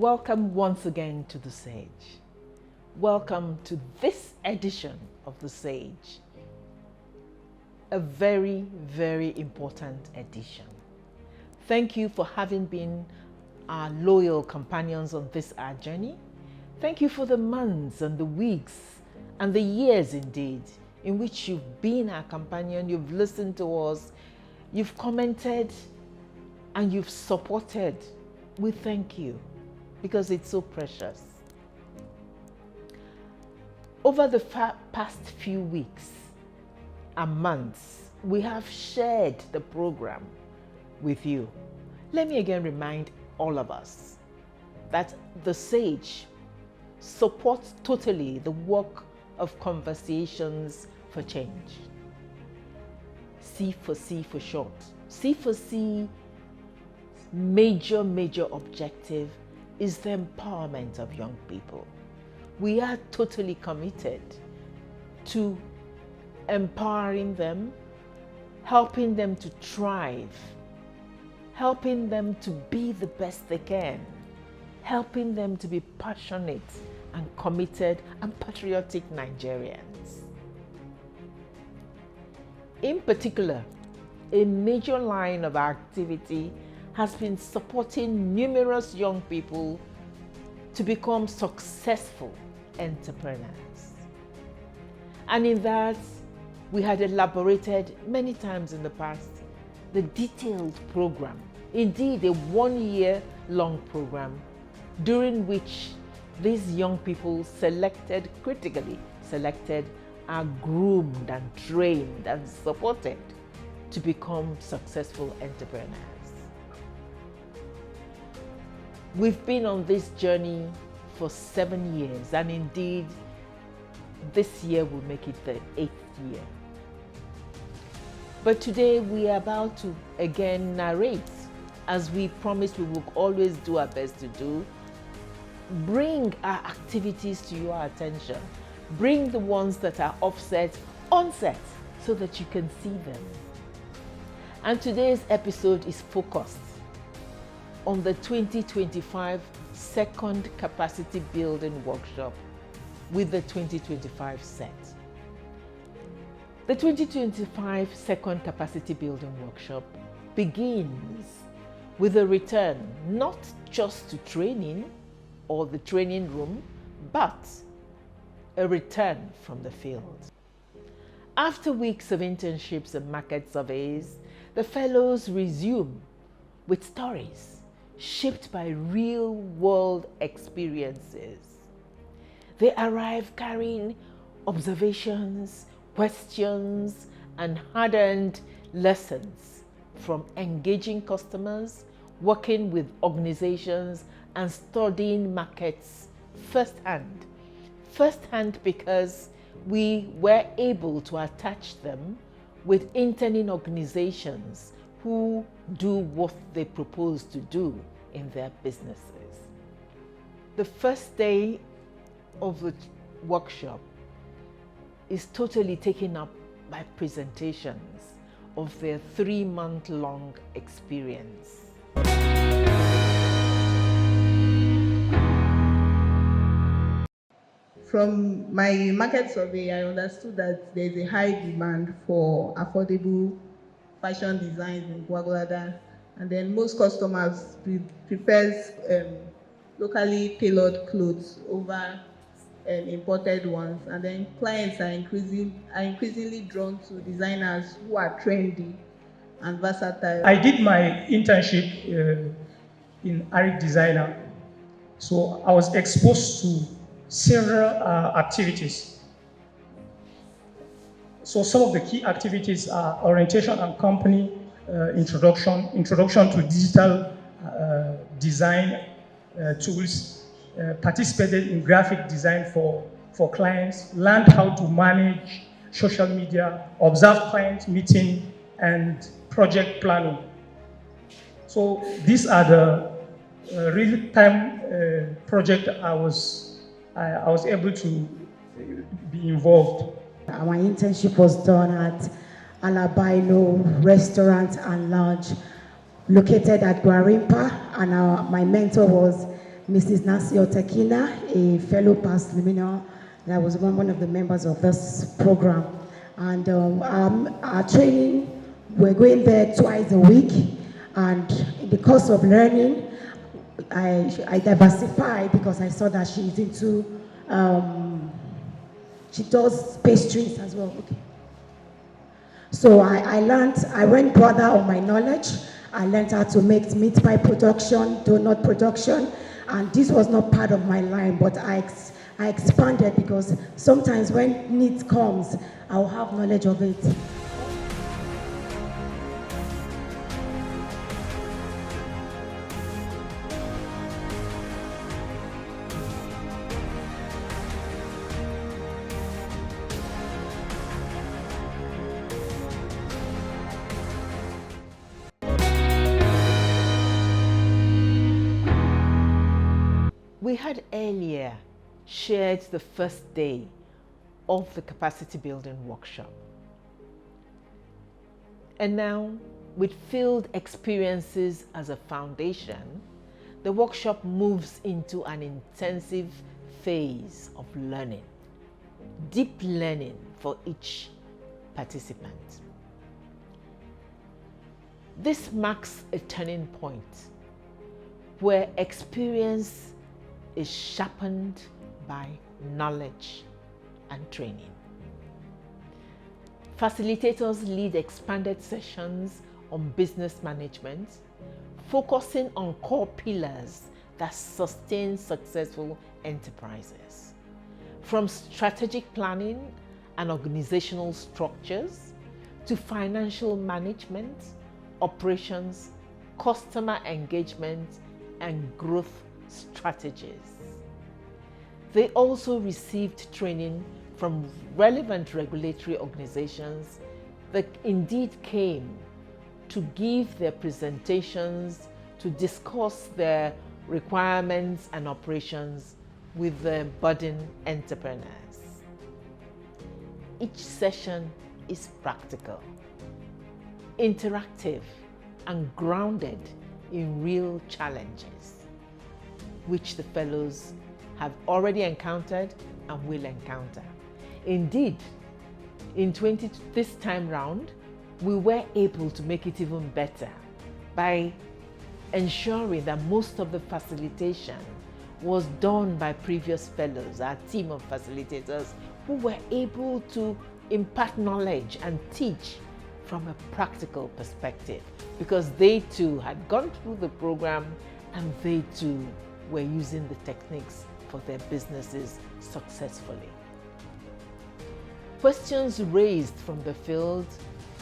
Welcome once again to The Sage. Welcome to this edition of The Sage. A very, very important edition. Thank you for having been our loyal companions on this our journey. Thank you for the months and the weeks and the years indeed in which you've been our companion, you've listened to us, you've commented and you've supported. We thank you because it's so precious. Over the past few weeks and months, we have shared the program with you. Let me again remind all of us that The Sage supports totally the work of Conversations for Change. C for short. C major objective is the empowerment of young people. We are totally committed to empowering them, helping them to thrive, helping them to be the best they can, helping them to be passionate and committed and patriotic Nigerians. In particular, a major line of our activity has been supporting numerous young people to become successful entrepreneurs. And in that, we had elaborated many times in the past the detailed program, indeed a 1-year-long program, during which these young people critically selected, are groomed and trained and supported to become successful entrepreneurs. We've been on this journey for 7 years, and indeed, this year will make it the 8th year. But today we are about to again narrate, as we promised we will always do our best to do, bring our activities to your attention. Bring the ones that are offset, onset, so that you can see them. And today's episode is focused on the 2025 second capacity building workshop with the 2025 set. The 2025 second capacity building workshop begins with a return not just to training or the training room, but a return from the field. After weeks of internships and market surveys, the fellows resume with stories shaped by real-world experiences. They arrive carrying observations, questions, and hard-earned lessons from engaging customers, working with organizations, and studying markets firsthand. Firsthand because we were able to attach them with interning organizations who do what they propose to do in their businesses. The first day of the workshop is totally taken up by presentations of their 3-month-long experience. From my market survey, I understood that there is a high demand for affordable fashion designs in Guagualada, and then most customers prefers locally tailored clothes over imported ones, and then clients are increasingly drawn to designers who are trendy and versatile. I did my internship in Arid Designer, so I was exposed to several activities. So some of the key activities are orientation and company introduction to digital design tools, participated in graphic design for clients, learned how to manage social media, observe client meeting, and project planning. So these are the real-time project I was able to be involved. Our internship was done at Alabino Restaurant and Lounge, located at Guarimpa, and my mentor was Mrs. Nancy Otakina, a fellow past liminal that was one of the members of this program. And our training, we're going there twice a week. And in the course of learning, I diversified because I saw that she's into, she does pastries as well. Okay. So I went further on my knowledge. I learned how to make meat pie production, donut production, and this was not part of my line, but I expanded because sometimes when need comes, I'll have knowledge of it. We had earlier shared the first day of the capacity building workshop. And now, with field experiences as a foundation, the workshop moves into an intensive phase of learning, deep learning for each participant. This marks a turning point where experience is sharpened by knowledge and training. Facilitators lead expanded sessions on business management, focusing on core pillars that sustain successful enterprises, from strategic planning and organizational structures to financial management, operations, customer engagement, and growth strategies. They also received training from relevant regulatory organizations that indeed came to give their presentations, to discuss their requirements and operations with the budding entrepreneurs. Each session is practical, interactive, and grounded in real challenges, which the fellows have already encountered and will encounter. Indeed, this time round, we were able to make it even better by ensuring that most of the facilitation was done by previous fellows, our team of facilitators, who were able to impart knowledge and teach from a practical perspective, because they too had gone through the program and they too were using the techniques for their businesses successfully. Questions raised from the field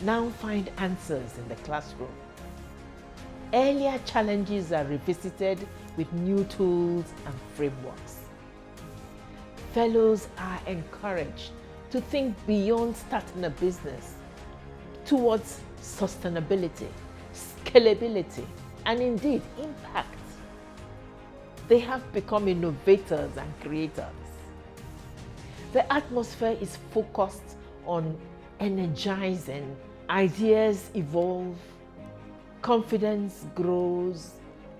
now find answers in the classroom. Earlier challenges are revisited with new tools and frameworks. Fellows are encouraged to think beyond starting a business towards sustainability, scalability, and indeed impact. They have become innovators and creators. The atmosphere is focused on energizing, ideas evolve, confidence grows,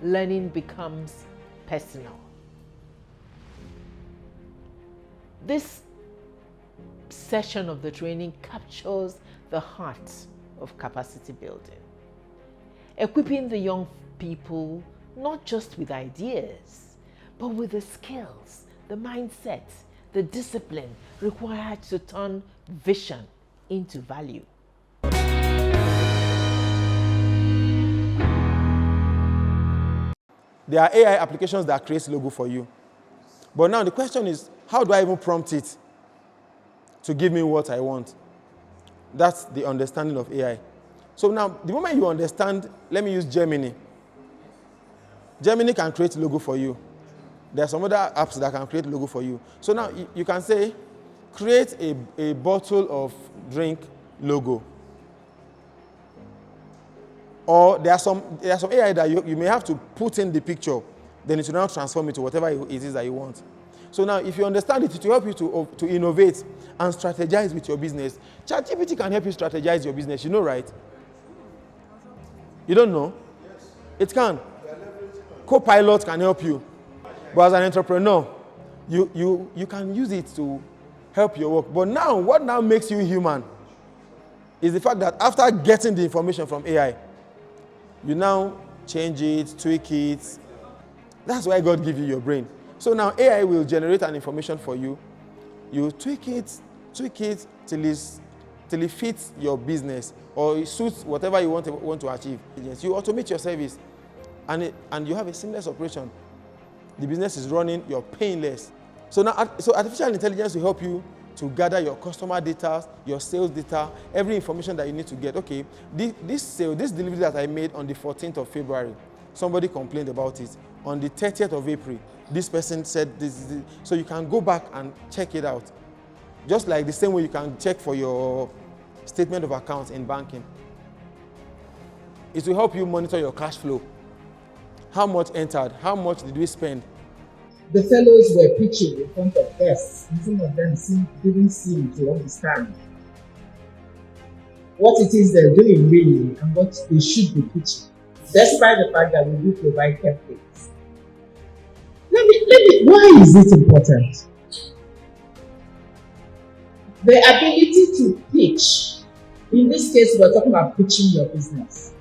learning becomes personal. This session of the training captures the heart of capacity building, equipping the young people not just with ideas, but with the skills, the mindset, the discipline required to turn vision into value. There are AI applications that create logo for you. But now the question is, how do I even prompt it to give me what I want? That's the understanding of AI. So now, the moment you understand, let me use Gemini. Gemini can create logo for you. There are some other apps that can create logo for you. So now you can say, create a bottle of drink logo. Or there are some AI that you may have to put in the picture, then it will now transform it to whatever it is that you want. So now, if you understand it, it will help you to innovate and strategize with your business. ChatGPT can help you strategize your business, you know, right? You don't know? Yes. It can. Copilot can help you. But as an entrepreneur, you can use it to help your work. But now, what now makes you human is the fact that after getting the information from AI, you now change it, tweak it. That's why God gave you your brain. So now AI will generate an information for you. You tweak it till it fits your business or it suits whatever you want to achieve. You automate your service and you have a seamless operation. The business is running, you're paying less. So artificial intelligence will help you to gather your customer data, your sales data, every information that you need to get. Okay, this delivery that I made on the 14th of February, somebody complained about it. On the 30th of April, this person said this. So you can go back and check it out. Just like the same way you can check for your statement of accounts in banking. It will help you monitor your cash flow. How much entered? How much did we spend? The fellows were pitching in front of guests, and some of them didn't seem to understand what it is they're doing really and what they should be pitching, despite the fact that we do provide templates. Why is it important? The ability to pitch, in this case we're talking about pitching your business,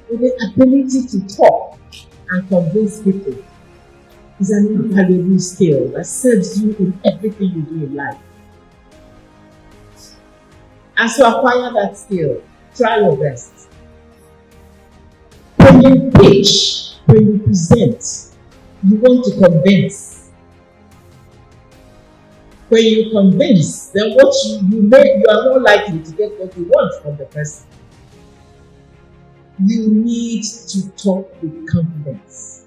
the ability to talk and convince people is an invaluable skill that serves you in everything you do in life. And to acquire that skill, try your best. When you pitch, when you present, you want to convince. When you convince, then what you are more likely to get what you want from the person. You need to talk with confidence.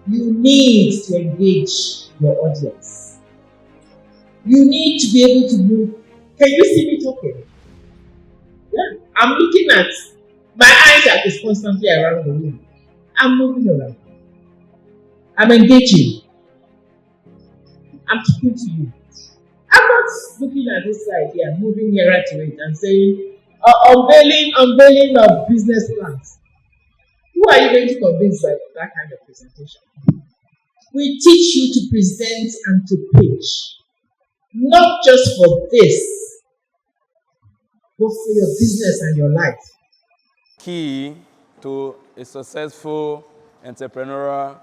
You need to engage your audience. You need to be able to move. Can you see me talking? Yeah. I'm looking at, my eyes are just constantly around the room. I'm moving around. I'm engaging. I'm talking to you. I'm not looking at this side here, moving nearer to it and saying, unveiling of business plans. Who are you going to convince by that kind of presentation? We teach you to present and to pitch, not just for this, but for your business and your life. Key to a successful entrepreneurial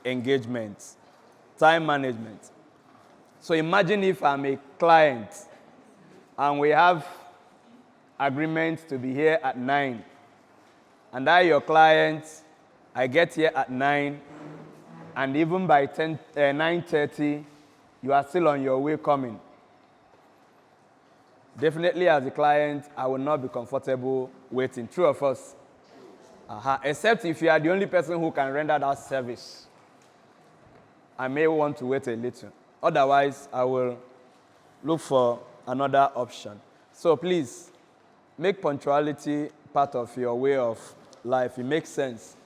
engagement, time management. So imagine if I'm a client and we have agreement to be here at 9. And I, your client, I get here at 9, and even by 9:30, you are still on your way coming. Definitely as a client, I will not be comfortable waiting. True of us. Except if you are the only person who can render that service. I may want to wait a little. Otherwise, I will look for another option. So please, make punctuality part of your way of life. It makes sense.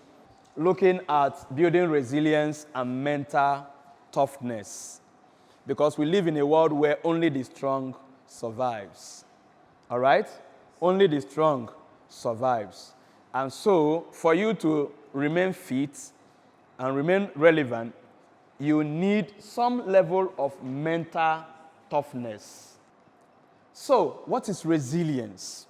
Looking at building resilience and mental toughness. Because we live in a world where only the strong survives. All right? Only the strong survives. And so, for you to remain fit and remain relevant, you need some level of mental toughness. So, what is resilience?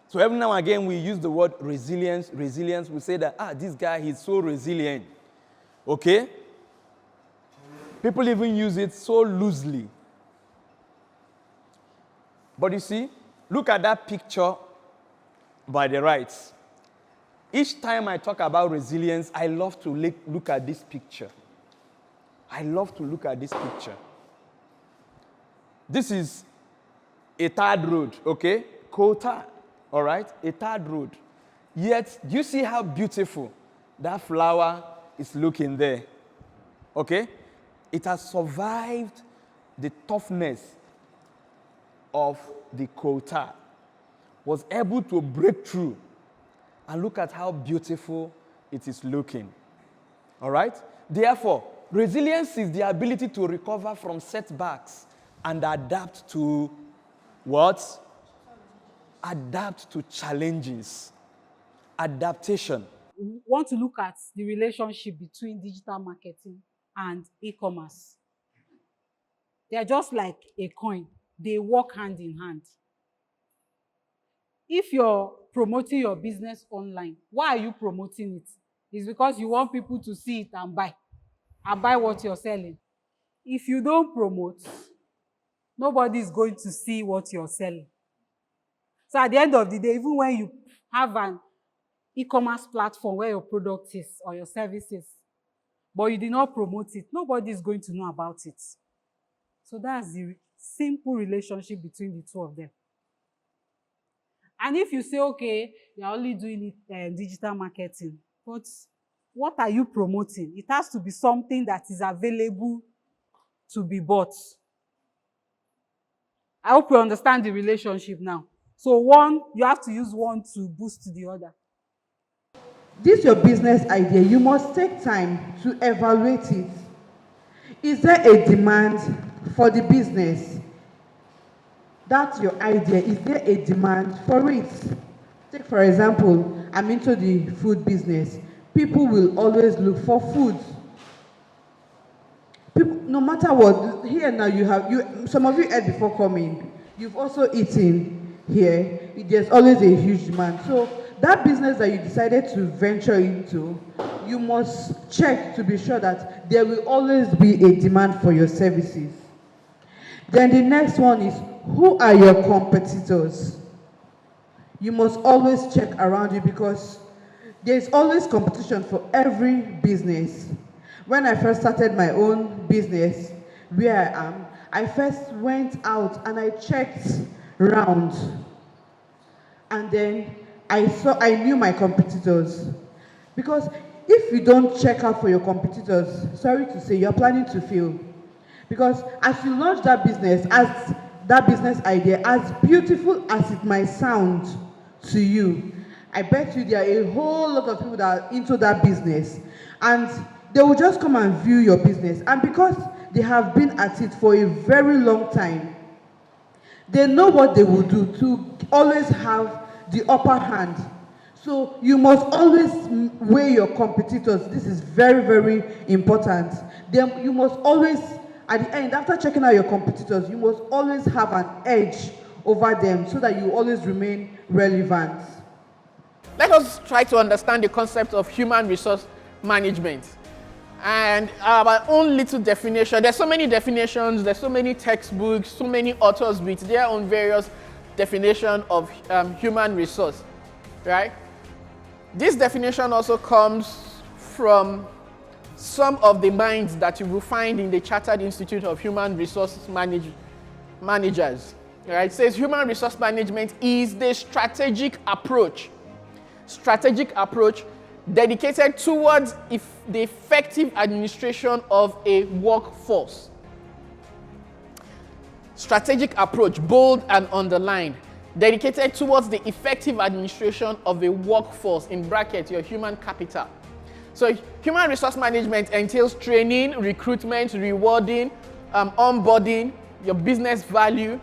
So every now and again we use the word resilience. Resilience, we say that, this guy, he's so resilient. Okay? People even use it so loosely. But you see, look at that picture by the right. Each time I talk about resilience, I love to look at this picture. I love to look at this picture. This is a tarred road, okay? Coal-tar, all right? A tarred road. Yet, do you see how beautiful that flower is looking there? Okay? It has survived the toughness of the coal-tar. Was able to break through. And look at how beautiful it is looking. All right? Therefore, resilience is the ability to recover from setbacks and adapt to what? Adapt to challenges. Adaptation. We want to look at the relationship between digital marketing and e-commerce. They are just like a coin. They work hand in hand. If you're promoting your business online, why are you promoting it? It's because you want people to see it and buy what you're selling. If you don't promote, nobody is going to see what you're selling. So at the end of the day, even when you have an e-commerce platform where your product is or your services, but you did not promote it, nobody is going to know about it. So that's the simple relationship between the two of them. And if you say, okay, you're only doing it digital marketing, but what are you promoting? It has to be something that is available to be bought. I hope you understand the relationship now. So one, you have to use one to boost the other. This your business idea, you must take time to evaluate it. Is there a demand for the business? That's your idea. Is there a demand for it? Take for example, I'm into the food business. People will always look for food. People, no matter what, here now some of you ate before coming. You've also eaten here. There's always a huge demand. So that business that you decided to venture into, you must check to be sure that there will always be a demand for your services. Then the next one is, who are your competitors? You must always check around you because there's always competition for every business. When I first started my own business, where I am, I first went out and I checked around. And then I knew my competitors. Because if you don't check out for your competitors, sorry to say, you're planning to fail. Because as you launch that business, as that business idea, as beautiful as it might sound to you, I bet you there are a whole lot of people that are into that business. And they will just come and view your business. And because they have been at it for a very long time, they know what they will do to always have the upper hand. So you must always weigh your competitors. This is very, very important. Then you must always, at the end, after checking out your competitors, you must always have an edge over them so that you always remain relevant. Let us try to understand the concept of human resource management. And our own little definition. There's so many definitions, there's so many textbooks, so many authors with their own various definition of human resource, right? This definition also comes from some of the minds that you will find in the Chartered Institute of Human Resource Managers. Right? It says human resource management is the strategic approach dedicated towards the effective administration of a workforce. Strategic approach, bold and underlined, dedicated towards the effective administration of a workforce, in brackets, your human capital. So human resource management entails training, recruitment, rewarding, onboarding, your business value,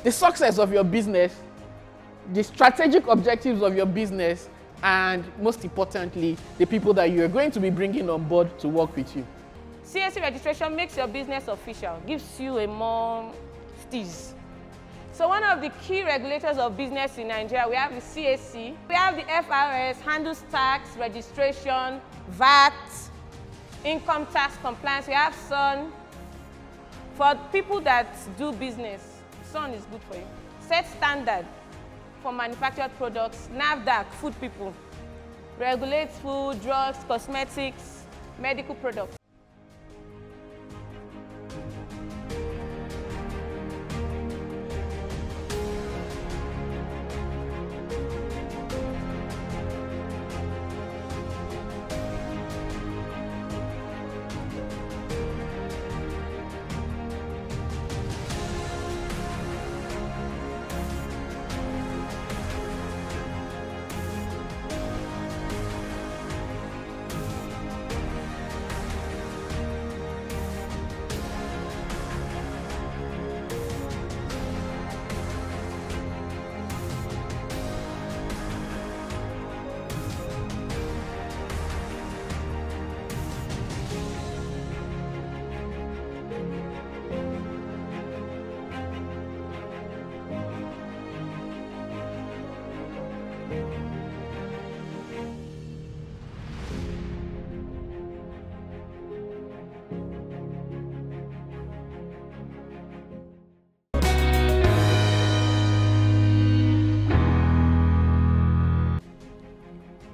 the success of your business, the strategic objectives of your business, and most importantly, the people that you are going to be bringing on board to work with you. CAC registration makes your business official, gives you a more steez. So one of the key regulators of business in Nigeria, we have the CAC, we have the FRS, handles tax, registration, VAT, income tax compliance, we have SUN. For people that do business, SUN is good for you. Set standard for manufactured products, NAFDAC, food people, regulates food, drugs, cosmetics, medical products.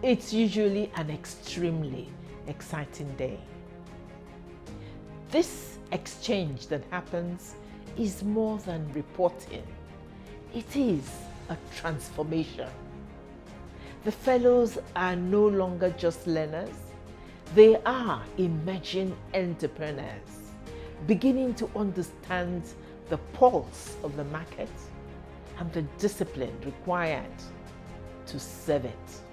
it's usually an extremely exciting day. This exchange that happens is more than reporting. It is a transformation. The fellows are no longer just learners. They are emerging entrepreneurs, beginning to understand the pulse of the market and the discipline required to serve it.